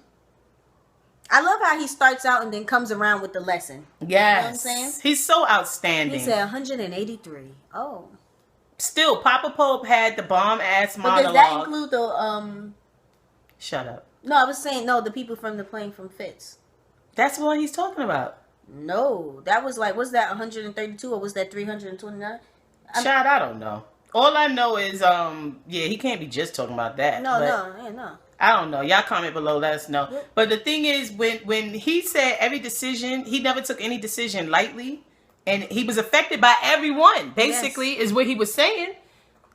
I love how he starts out and then comes around with the lesson. Yes. You know what I'm saying? He's so outstanding. He said 183. Oh. Still, Papa Pope had the bomb-ass monologue. But does that include the, Shut up. No, I was saying, no, the people from the plane from Fitz. That's what he's talking about. No. That was like, was that 132 or was that 329? Child, I don't know. All I know is, he can't be just talking about that. No. I don't know. Y'all comment below. Let us know. But the thing is, when he said every decision, he never took any decision lightly. And he was affected by everyone, basically, is what he was saying.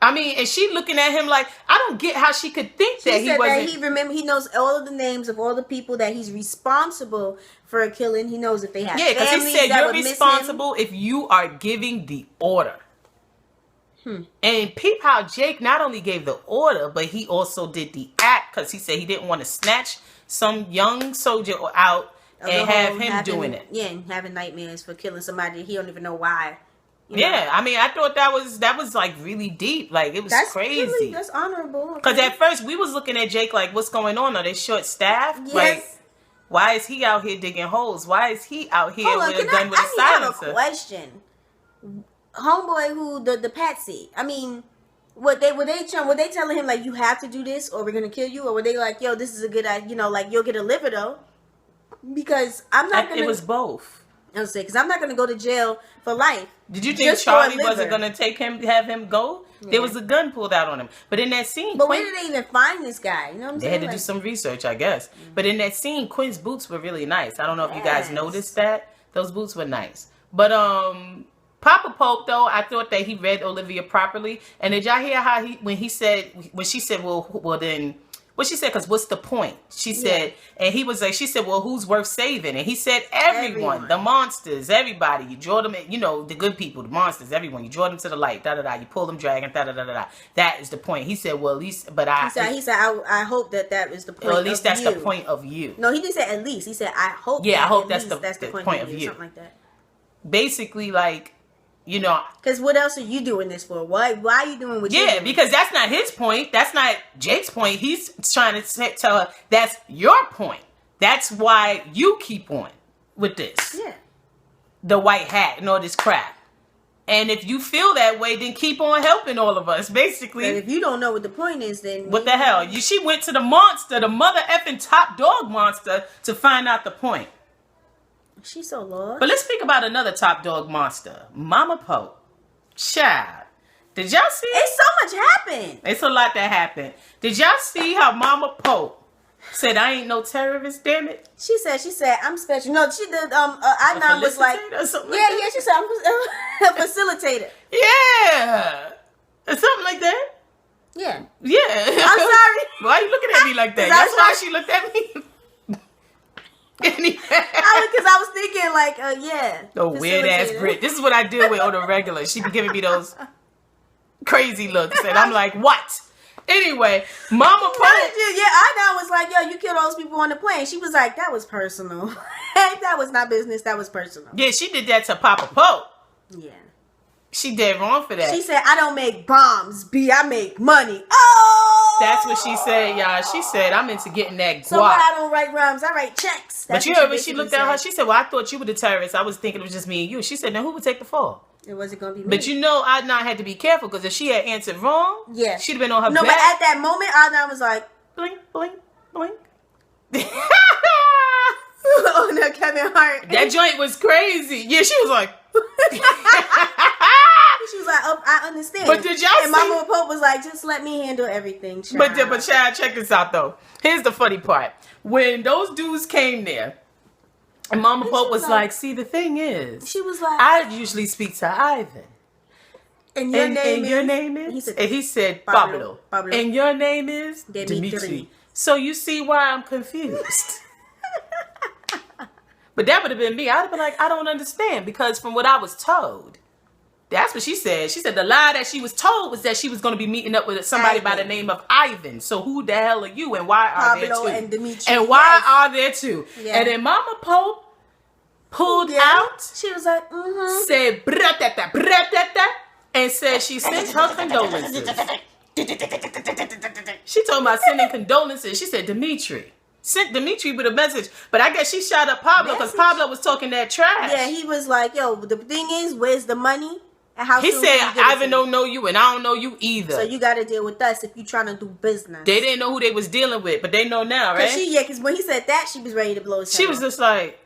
I mean, and she looking at him like, I don't get how she could think that he wasn't. That he knows all of the names of all the people that he's responsible for killing. He knows if they have families. Yeah, because he said you're responsible if you are giving the order. And peep how Jake not only gave the order, but he also did the act, because he said he didn't want to snatch some young soldier out and have him doing it. Yeah, and having nightmares for killing somebody he don't even know why. Yeah, I mean, I thought that was like really deep. Like, it was crazy. That's honorable. Because at first we was looking at Jake like, what's going on? Are they short staffed? Yes. Like, why is he out here digging holes? Why is he out here with a gun with a silencer? I have a question. Homeboy who the Patsy. I mean, were they telling him like, you have to do this or we're gonna kill you, or were they like, yo, this is a good idea, like you'll get a liver though? Because I'm not gonna. It was both. I'm saying, because I'm not going to go to jail for life. Did you think Charlie wasn't going to have him go? Yeah. There was a gun pulled out on him. But in that scene... But where did they even find this guy? You know what I'm saying? They had to do some research, I guess. But in that scene, Quinn's boots were really nice. I don't know if you guys noticed that. Those boots were nice. But Papa Pope, though, I thought that he read Olivia properly. And did y'all hear how when she said, well then... What she said, because what's the point? She said, and he was like, she said, well, who's worth saving? And he said, everyone. The monsters, everybody. You draw them, the good people, the monsters, everyone. You draw them to the light, da-da-da. You pull them, dragon, da-da-da-da-da. That is the point. He said, well, at least, but I... He said, I hope that is the point of you. Or at least that's the point of you. No, he didn't say at least. He said, I hope I hope that's the point of you. Something like that. Basically, like... Because what else are you doing this for? Why are you doing what you're doing? Yeah, because that's not his point. That's not Jake's point. He's trying to tell her that's your point. That's why you keep on with this. Yeah. The white hat and all this crap. And if you feel that way, then keep on helping all of us, basically. But if you don't know what the point is, then... What the hell? She went to the monster, the mother effing top dog monster, to find out the point. She's so lost. But let's speak about another top dog monster, Mama Pope. Child, did y'all see? It's so much happened. It's a lot that happened. Did y'all see how Mama Pope said, "I ain't no terrorist, damn it"? She said, I'm special. No, she did. Adnan was like, yeah. She said, I'm a facilitator. Yeah, something like that. Yeah. I'm sorry. Why are you looking at me like that? That's why she looked at me. Because I was thinking like, Oh, weird ass Brit. This is what I deal with on the regular. She be giving me those crazy looks, and I'm like, what? Anyway, Mama Pope. I was like, yo, you killed those people on the plane. She was like, that was personal. That was not business. That was personal. Yeah, she did that to Papa Pope. Yeah. She did wrong for that. She said, I don't make bombs, B. I make money. Oh! That's what she said, y'all. She said, I'm into getting that guap. So what, I don't write rhymes. I write checks. But you heard when she looked at her, she said, well, I thought you were the terrorist. I was thinking it was just me and you. She said, now who would take the fall? It wasn't going to be me. But Adnan had to be careful, because if she had answered wrong, she'd have been on her back. No, but at that moment, Adnan was like, blink, blink, blink. Oh, no, Kevin Hart. That joint was crazy. Yeah, she was like... She was like, oh, I understand. But did y'all see? And Mama Pope was like, just let me handle everything, child. But child, check this out, though. Here's the funny part. When those dudes came there, and Mama Pope was like, see, the thing is... She was like... I usually speak to Ivan. And your name is? And he said, Pablo. And your name is? Dimitri. So you see why I'm confused. But that would have been me. I would have been like, I don't understand. Because from what I was told, that's what she said. She said the lie that she was told was that she was going to be meeting up with somebody by the name of Ivan. So who the hell are you, and why are there two? Pablo and Dimitri. And why are there two? Yeah. And then Mama Pope pulled out. She was like, said, bratata, and said she sent her condolences. She told about sending condolences. She said, Dimitri. Sent Dimitri with a message, but I guess she shot up Pablo because Pablo was talking that trash. Yeah, he was like, yo, the thing is, where's the money? And how he said, Ivan don't know you and I don't know you either. So you got to deal with us if you trying to do business. They didn't know who they was dealing with, but they know now, right? Because when he said that, she was ready to blow his head. She was just like,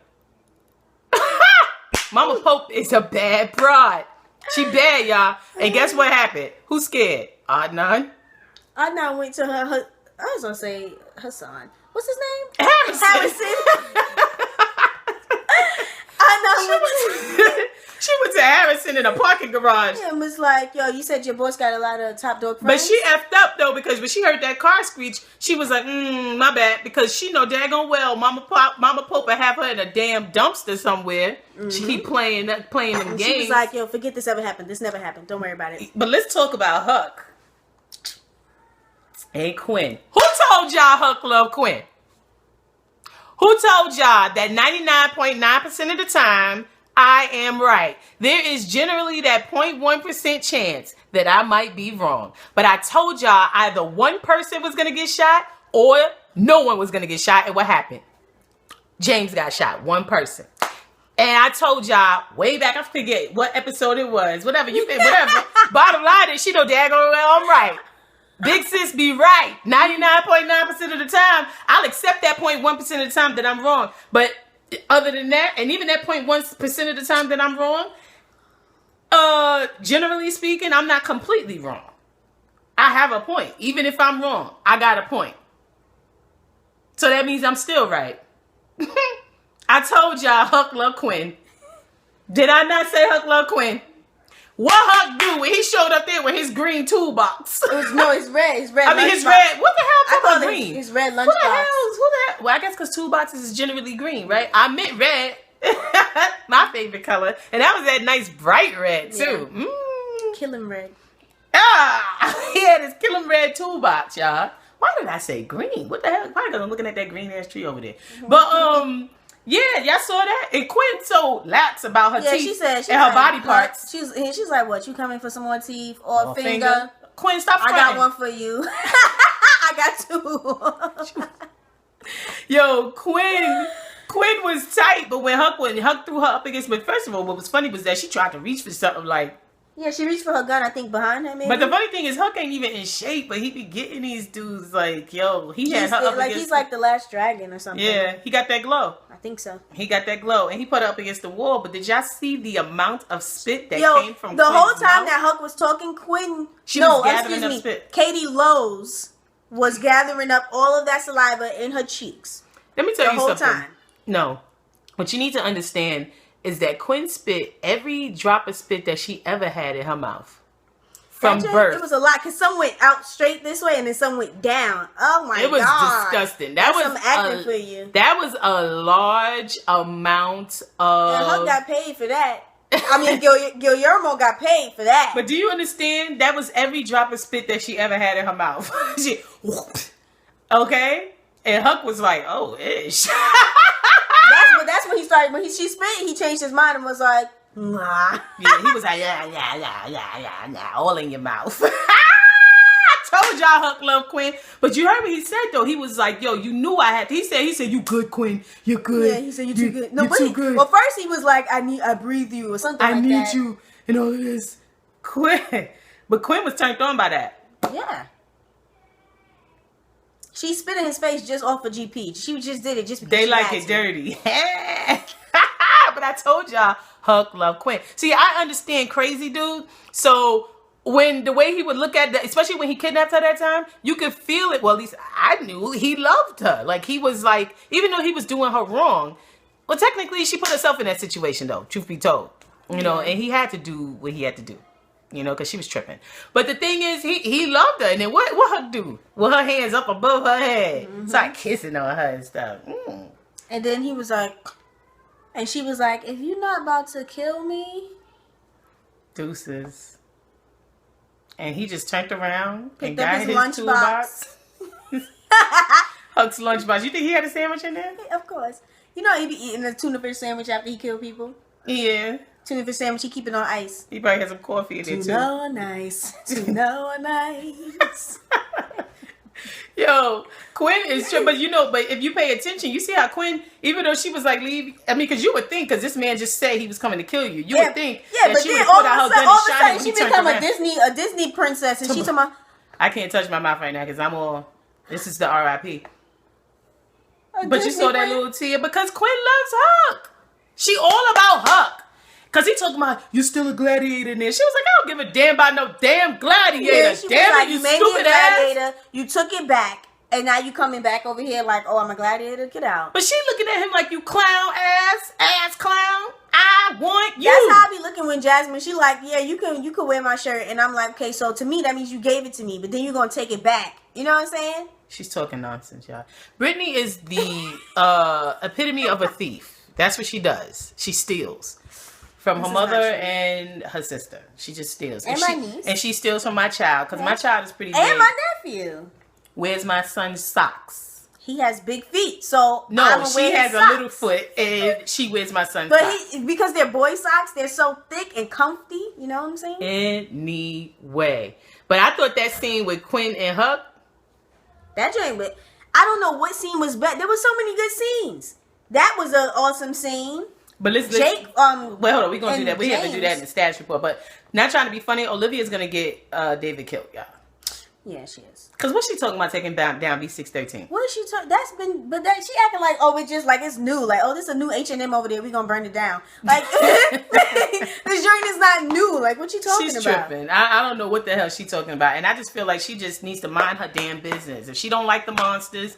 Mama Pope is a bad broad. She bad, y'all. And guess what happened? Who's scared? Adnan. Adnan went to her I was going to say Hassan. What's his name? Harrison. She went to Harrison in a parking garage. And was like, yo, you said your boss got a lot of top dog friends? But she effed up, though, because when she heard that car screech, she was like, my bad. Because she know daggone well Mama Pope would have her in a damn dumpster somewhere. She keep playing them games. She was like, yo, forget this ever happened. This never happened. Don't worry about it. But let's talk about Huck. And Quinn. Who told y'all Huck loved Quinn? Who told y'all that 99.9% of the time, I am right? There is generally that 0.1% chance that I might be wrong. But I told y'all either one person was going to get shot or no one was going to get shot. And what happened? James got shot. One person. And I told y'all way back, I forget what episode it was. Whatever. Bottom line is she know daggone well I'm right. Big sis be right. 99.9% of the time. I'll accept that 0.1% of the time that I'm wrong. But Other than that, and even that 0.1% of the time that I'm wrong, generally speaking, I'm not completely wrong. I have a point. Even if I'm wrong, I got a point. So that means I'm still right. I told y'all Huck love Quinn. Did I not say Huck love Quinn? What Huck do when he showed up there with his green toolbox? No, it's red. His red. I mean, his red. What the hell? I call green. His red lunchbox. Who the hell? Well, I guess because toolboxes is generally green, right? I meant red. My favorite color, and that was that nice bright red too. Yeah. Kill him red. He had his kill him red toolbox, y'all. Why did I say green? What the hell? Probably because I'm looking at that green ass tree over there. But yeah, y'all saw that. And Quinn so lax about her teeth and her body parts. She's like, what? You coming for some more teeth or finger? Quinn, stop fronting. I got one for you. I got two. Yo, Quinn was tight, but when Huck threw her up against, but first of all, what was funny was that she tried to reach for something like. Yeah, she reached for her gun, I think, behind her, maybe. But the funny thing is, Huck ain't even in shape, but he be getting these dudes like, yo, he had her up like against. He's like the last dragon or something. Yeah, he got that glow. I think so. He got that glow, and he put her up against the wall. But did y'all see the amount of spit that came from the Quinn's whole time mouth? that Huck was talking, She was gathering up spit. Katie Lowe's was gathering up all of that saliva in her cheeks. Let me tell you something. The whole time. No. What you need to understand is that Quinn spit every drop of spit that she ever had in her mouth. From birth. It was a lot because some went out straight this way and then some went down. Oh my god. It was disgusting. That was some acting for you. That was a large amount of. And Huck got paid for that. I mean, Guillermo got paid for that. But do you understand? That was every drop of spit that she ever had in her mouth. She, okay? And Huck was like, oh, ish. That's when he started. When she spit, he changed his mind and was like, nah. Yeah, he was like, yeah, all in your mouth. I told y'all Huck loved Quinn. But you heard what he said, though. He was like, yo, you knew I had to. He said, you good, Quinn. You're good. Yeah, he said, you're too good. No, you're too good. Well, first he was like, I breathe you or something like that. I need you and all of this. Quinn. But Quinn was turned on by that. Yeah. She spit in his face just off of GP. She just did it just because they she like had it to. dirty. But I told y'all Huck loved Quinn. See, I understand crazy dude. So when the way he would look at especially when he kidnapped her that time, you could feel it. Well, at least I knew he loved her. Like he was like, even though he was doing her wrong, well, technically she put herself in that situation though, truth be told. You know, and he had to do what he had to do. You know, because she was tripping. But the thing is, he loved her. And then what Huck do? With her hands up above her head. Start kissing on her and stuff. And then he was like, and she was like, if you're not about to kill me. Deuces. And he just turned around Picked and up got his his lunchbox. toolbox. Huck's lunchbox. You think he had a sandwich in there? Yeah, of course. You know he'd be eating a tuna fish sandwich after he killed people? Yeah. Tuna fish sandwich, he keep it on ice. He probably had some coffee in there too. Tuna on ice. Tuna on ice. Yo, Quinn is true, but if you pay attention, you see how Quinn, even though she was like, leave, I mean, because you would think, because this man just said he was coming to kill you. You would think that she would put out her gun and shot him when he turned around. All of a sudden, she become a Disney princess, and she's talking about, I can't touch my mouth right now, because I'm all, this is the RIP. But you saw that little tear, because Quinn loves Huck. She all about Huck. Because he talking about, you still a gladiator in there. She was like, I don't give a damn about no damn gladiator. Yeah, she damn was like, it, you made me a stupid gladiator. ass. You took it back. And now you coming back over here like, oh, I'm a gladiator. Get out. But she looking at him like, you clown ass clown. I want you. That's how I be looking when Jasmine, she like, yeah, you can wear my shirt. And I'm like, okay, so to me, that means you gave it to me. But then you're going to take it back. You know what I'm saying? She's talking nonsense, y'all. Brittany is the epitome of a thief. That's what she does. She steals. From her mother and her sister. She just steals. And my niece. And she steals from my child. Because my child is pretty big. And my nephew. Where's my son's socks? He has big feet. So no, she has a little foot. And she wears my son's socks. But because they're boy socks, they're so thick and comfy. You know what I'm saying? Anyway. But I thought that scene with Quinn and Huck. That joint, but I don't know what scene was better. There were so many good scenes. That was an awesome scene. But let's Jake, well, hold on, we're gonna do that. We have to do that in the status report. But not trying to be funny, Olivia's gonna get David killed, y'all. Yeah, she is. Because what's she talking about taking down B613? What is she talking? That's been, but that she acting like, oh, it's just like it's new. Like, oh, this is a new H&M over there. We gonna burn it down. Like, this joint is not new. Like, what you talking She's about? tripping. I don't know what the hell she's talking about. And I just feel like she just needs to mind her damn business. If she don't like the monsters,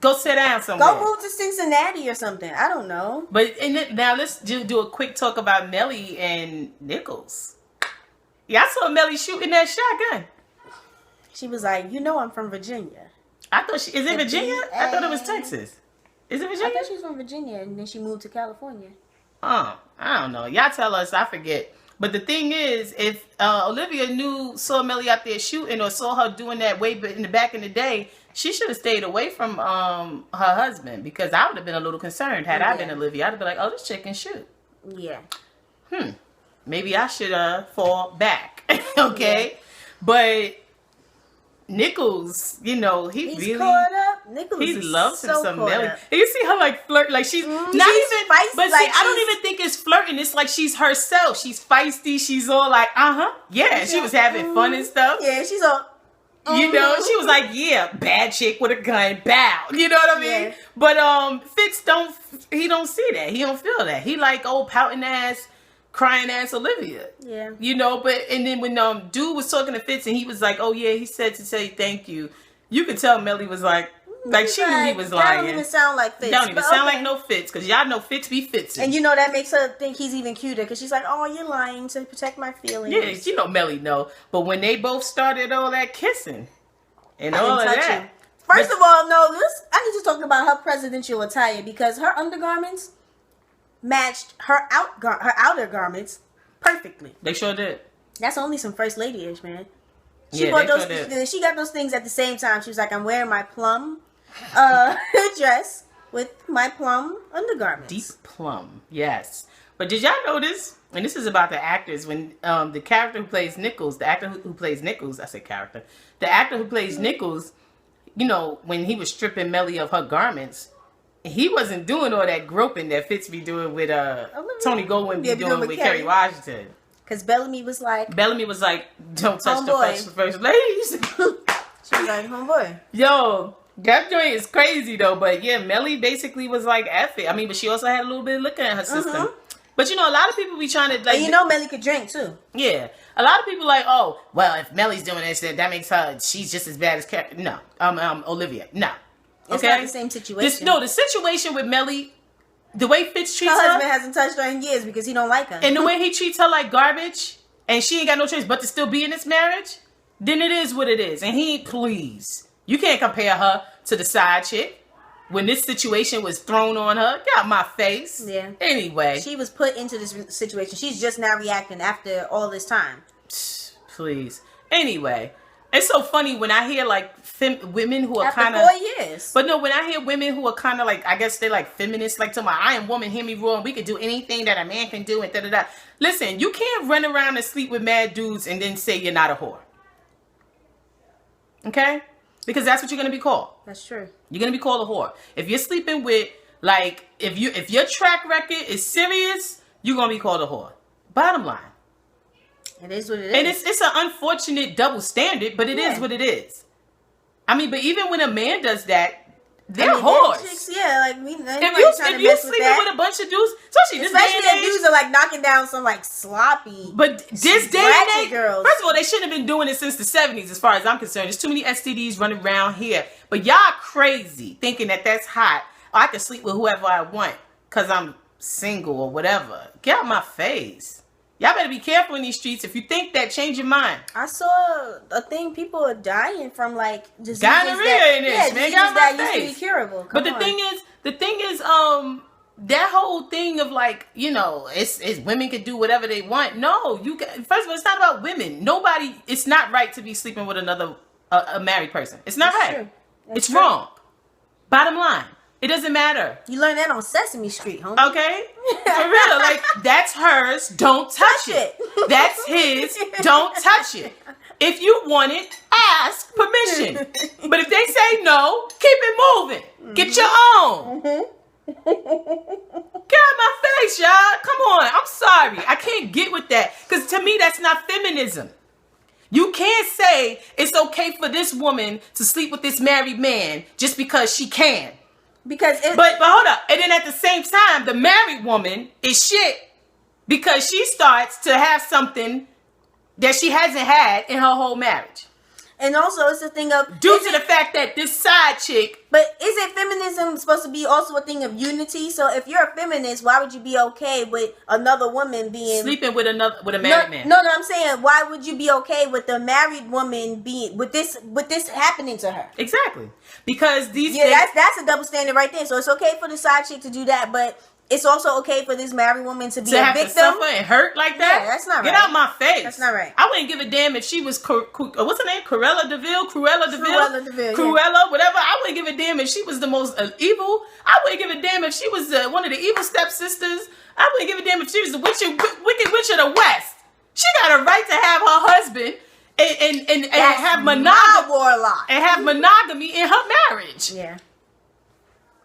go sit down somewhere. Go move to Cincinnati or something. I don't know. But now let's do a quick talk about Melly and Nichols. Yeah, I saw Melly shooting that shotgun. She was like, you know, I'm from Virginia. I thought is it Virginia? I thought it was Texas. Is it Virginia? I thought she was from Virginia, and then she moved to California. I don't know. Y'all tell us. I forget. But the thing is, if Olivia saw Melly out there shooting or saw her doing that way in the back in the day, she should have stayed away from her husband, because I would have been a little concerned had I been Olivia. I'd have been like, oh, this chick can shoot. Yeah. Maybe I should fall back. Okay. Yeah. But Nichols, he's really caught up. Nichols, he loves him so some Melly. up. And you see her like flirt, like she's not even feisty, but like see, I don't even think it's flirting. It's like she's herself. She's feisty. She's all like, yeah. She was having fun and stuff. Yeah, she's all. She was like, yeah, bad chick with a gun, bow. You know what I mean? Yeah. But Fitz don't see that. He don't feel that. He like old pouting ass, crying ass Olivia. Yeah. But and then when dude was talking to Fitz and he was like, oh yeah, he said to say thank you. You could tell Melly was like she knew he was lying. That don't even sound like Fitz. Don't even sound like no Fitz, because y'all know Fitz be Fitzing. And that makes her think he's even cuter, because she's like, oh, you're lying to protect my feelings. Yeah, Melly know. But when they both started all that kissing and all of that. First of all, I need to talk about her presidential attire, because her undergarments matched her outer garments perfectly. They sure did. That's only some first lady-ish, man. She got those things at the same time. She was like, I'm wearing my plum dress with my plum undergarments. Deep plum, yes. But did y'all notice, and this is about the actors, when the character who plays Nichols, the actor who plays Nichols, I say character, the actor who plays Nichols, when he was stripping Melly of her garments, he wasn't doing all that groping that Fitz be doing with Tony Goldwyn be doing with Kerry Washington. Because Bellamy was like, don't touch the first ladies. She was like, homeboy. Yo, that joint is crazy though. But yeah, Melly basically was like, F it. I mean, but she also had a little bit of liquor in her system. But a lot of people be trying to like. And Melly could drink too. Yeah, a lot of people like, oh, well, if Melly's doing this, then that makes her, she's just as bad as No, Olivia. No, it's not the same situation. The situation with Melly, the way Fitz treats her her, husband hasn't touched her in years because he don't like her, and the way he treats her like garbage, and she ain't got no choice but to still be in this marriage. Then it is what it is, and please, you can't compare her to the side chick. When this situation was thrown on her, get out my face. Yeah. Anyway. She was put into this situation. She's just now reacting after all this time. Please. Anyway. It's so funny when I hear like women who are kind of... After 4 years. But no, when I hear women who are kind of like, I guess they're like feminists, like to my, I am woman, hear me roar, and we can do anything that a man can do and da-da-da. Listen, you can't run around and sleep with mad dudes and then say you're not a whore. Okay? Because that's what you're going to be called. That's true. You're going to be called a whore. If you're sleeping with, like, if your track record is serious, you're going to be called a whore. Bottom line. It is what it is. And it's an unfortunate double standard, but it is what it is. I mean, but even when a man does that, they're whores. Chicks, if you sleeping with a bunch of dudes, especially if dudes are like knocking down some like sloppy, but this day and age, girls. First of all, they shouldn't have been doing it since the 70s, as far as I'm concerned. There's too many STDs running around here. But y'all crazy thinking that that's hot. Oh, I can sleep with whoever I want because I'm single or whatever. Get out my face. Y'all better be careful in these streets. If you think that, change your mind. I saw a thing, people are dying from like diseases gonorrhea in this, man. Get out my face. Used to be curable. But the thing is, that whole thing of like, it's women can do whatever they want. No, first of all, it's not about women. It's not right to be sleeping with another a married person. It's not right. It's wrong. Bottom line. It doesn't matter. You learned that on Sesame Street, homie. Okay? For real. Like, that's hers. Don't touch it. That's his. Don't touch it. If you want it, ask permission. But if they say no, keep it moving. Get your own. Get out my face, y'all. Come on. I'm sorry. I can't get with that. Because to me, that's not feminism. You can't say it's okay for this woman to sleep with this married man just because she can. Because but hold up. And then at the same time, the married woman is shit because she starts to have something that she hasn't had in her whole marriage. And also, it's a thing of... Due to the fact that this side chick... But isn't feminism supposed to be also a thing of unity? So if you're a feminist, why would you be okay with another woman being... Sleeping with a married man. No, I'm saying, why would you be okay with the married woman being... With this happening to her? Exactly. Because these... Yeah, that's a double standard right there. So it's okay for the side chick to do that, but... It's also okay for this married woman to be a victim. To suffer and hurt like that? Yeah, that's not right. Get out my face. That's not right. I wouldn't give a damn if she was, what's her name? Cruella DeVille? Cruella, whatever. I wouldn't give a damn if she was the most evil. I wouldn't give a damn if she was one of the evil stepsisters. I wouldn't give a damn if she was the wicked witch of the West. She got a right to have her husband and have monogamy. Warlock. And have monogamy in her marriage. Yeah.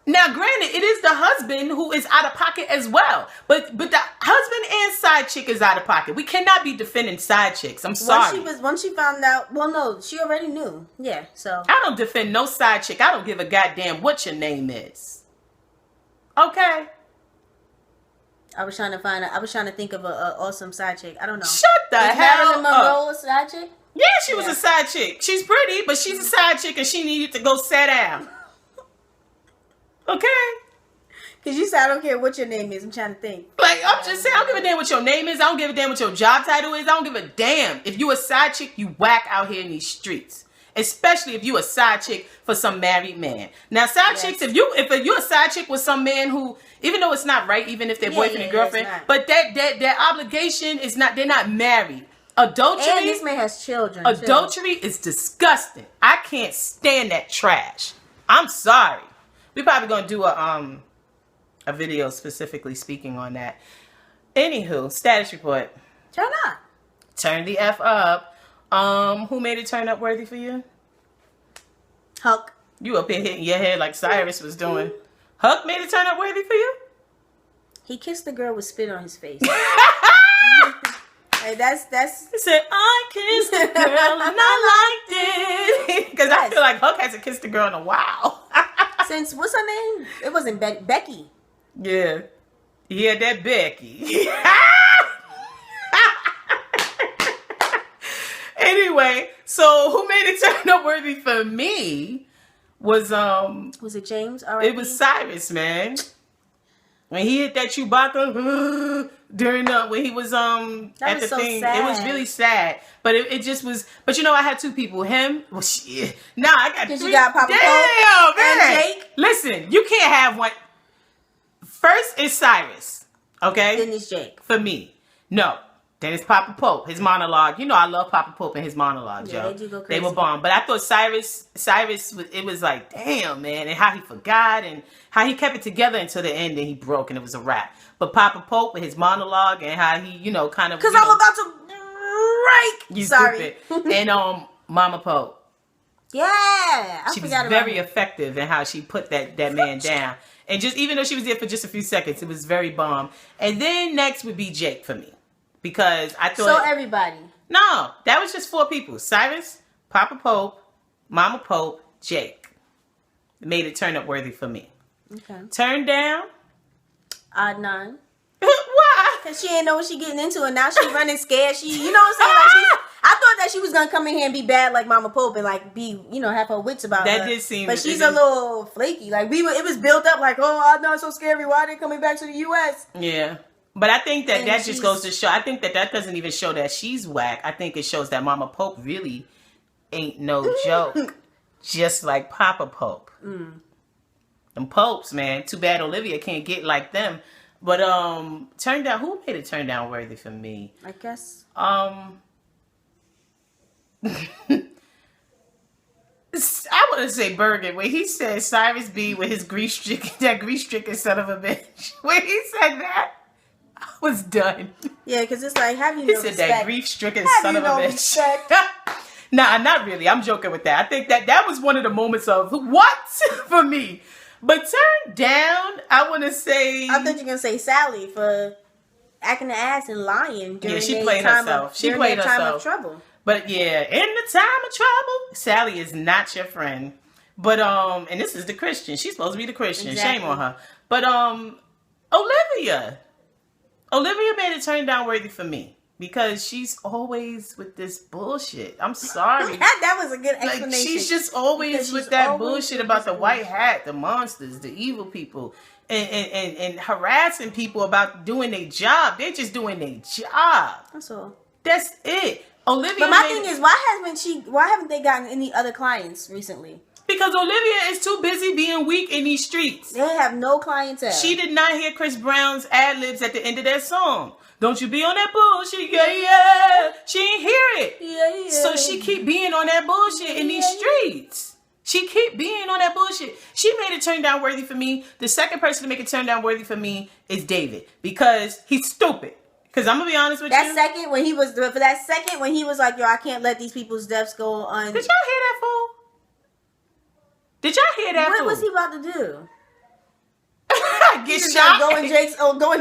Now, granted, it is the husband who is out of pocket as well. But the husband and side chick is out of pocket. We cannot be defending side chicks. I'm sorry. Once she found out, well, no, she already knew. Yeah, so. I don't defend no side chick. I don't give a goddamn what your name is. Okay? I was trying to think of a awesome side chick. I don't know. Shut the hell up. Marilyn Monroe a side chick? Yeah, she was a side chick. She's pretty, but she's a side chick and she needed to go sit down. Okay? Because you said I don't care what your name is. I'm trying to think. Like, I'm just saying, I don't give a damn what your name is. I don't give a damn what your job title is. I don't give a damn. If you a side chick, you whack out here in these streets. Especially if you a side chick for some married man. Now, side chicks, if you're a side chick with some man who, even though it's not right, even if they're boyfriend and girlfriend, but that obligation is not, they're not married. Adultery. And this man has children. Adultery is disgusting. I can't stand that trash. I'm sorry. We're probably going to do a video specifically speaking on that. Anywho, status report. Turn up. Turn the F up. Who made it turn up worthy for you? Huck. You up here hitting your head like Cyrus was doing. Huck made it turn up worthy for you? He kissed the girl with spit on his face. Hey, that's. He said, I kissed the girl and I liked it. Because I feel like Huck hasn't kissed a girl in a while. Since, what's her name? It wasn't Becky. Yeah. He had that Becky. Anyway, so who made it turn up worthy for me was it James? It was Cyrus, man. When he hit that Chewbacca during when he was at the thing, sad. It was really sad. But it just was. But you know, I had two people. Him, well, shit. Nah, I got three. You got Papa Pope and Jake. Listen, you can't have one. First is Cyrus, okay? Then it's Jake. For me, no. Then it's Papa Pope, his monologue. You know, I love Papa Pope and his monologues, yeah, yo. They do go crazy. They were bomb. But I thought Cyrus, it was like, damn, man. And how he forgot and how he kept it together until the end and he broke and it was a wrap. But Papa Pope with his monologue and how he, kind of. Because I'm about to break. You Sorry. Stupid. And Mama Pope. Yeah. I she was forgot very effective in how she put that man down. And just even though she was there for just a few seconds, it was very bomb. And then next would be Jake for me. Because I thought... So everybody. No, that was just 4 people. Cyrus, Papa Pope, Mama Pope, Jake. Made it turn up worthy for me. Okay. Turn down? Odd 9. Why? Because she didn't know what she getting into and now she running scared. She, you know what I'm saying? Like I thought that she was going to come in here and be bad like Mama Pope and like be, have her wits about her. That did seem... But she's a little flaky. Like it was built up like, oh, Odd 9 so scary. Why are they coming back to the U.S.? Yeah. But I think that just goes to show, I think that doesn't even show that she's whack. I think it shows that Mama Pope really ain't no joke. Just like Papa Pope. Them Popes, man. Too bad Olivia can't get like them. But turn down, who made it turn down worthy for me? I guess. I want to say Bergen, when he said Cyrus B with his grief-stricken son of a bitch. When he said that, I was done. Yeah, because it's like, have you He no said respect? that grief-stricken son of a bitch. Nah, not really. I'm joking with that. I think that was one of the moments of, what? For me. But turn down, I want to say... I thought you were going to say Sally for acting the ass and lying during she played herself. She played herself. Time of trouble. But yeah, in the time of trouble, Sally is not your friend. But and this is the Christian. She's supposed to be the Christian. Exactly. Shame on her. But Olivia made it turn down worthy for me. Because she's always with this bullshit. I'm sorry. That was a good explanation. Like, she's just always with that bullshit about the white hat, the monsters, the evil people, and harassing people about doing their job. They're just doing their job. That's all. That's it. Olivia. But my thing is, why haven't they gotten any other clients recently? Because Olivia is too busy being weak in these streets. They have no clientele. She did not hear Chris Brown's ad-libs at the end of that song. Don't you be on that bullshit, yeah. She ain't hear it. Yeah. So she keep being on that bullshit in these streets. She keep being on that bullshit. She made it turn down worthy for me. The second person to make it turn down worthy for me is David. Because he's stupid. Because I'm going to be honest with you. For that second when he was like, yo, I can't let these people's deaths go on. Did y'all hear that fool? Did y'all hear that fool? What was he about to do? Get shot. Go in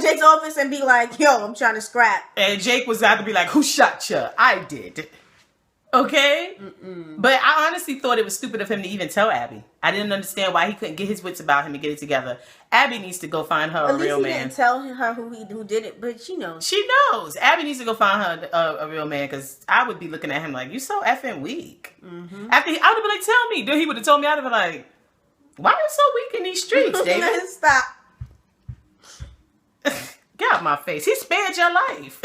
Jake's office and be like, yo, I'm trying to scrap. And Jake was out to be like, who shot you? I did. Okay? But I honestly thought it was stupid of him to even tell Abby. I didn't understand why he couldn't get his wits about him and get it together. Abby needs to go find her a real man. At least he didn't tell her who did it, but she knows. She knows. Abby needs to go find her a real man, because I would be looking at him like, you so effing weak. After I would have been like, tell me. Then he would have told me, I would have been like, why are you so weak in these streets, David? Stop. Get out my face. He spared your life.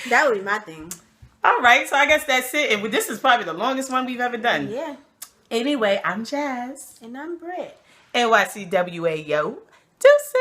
That would be my thing. All right, so I guess that's it. And this is probably the longest one we've ever done. Yeah. Anyway, I'm Jazz. And I'm BRITT. NYCWAO. Deuces.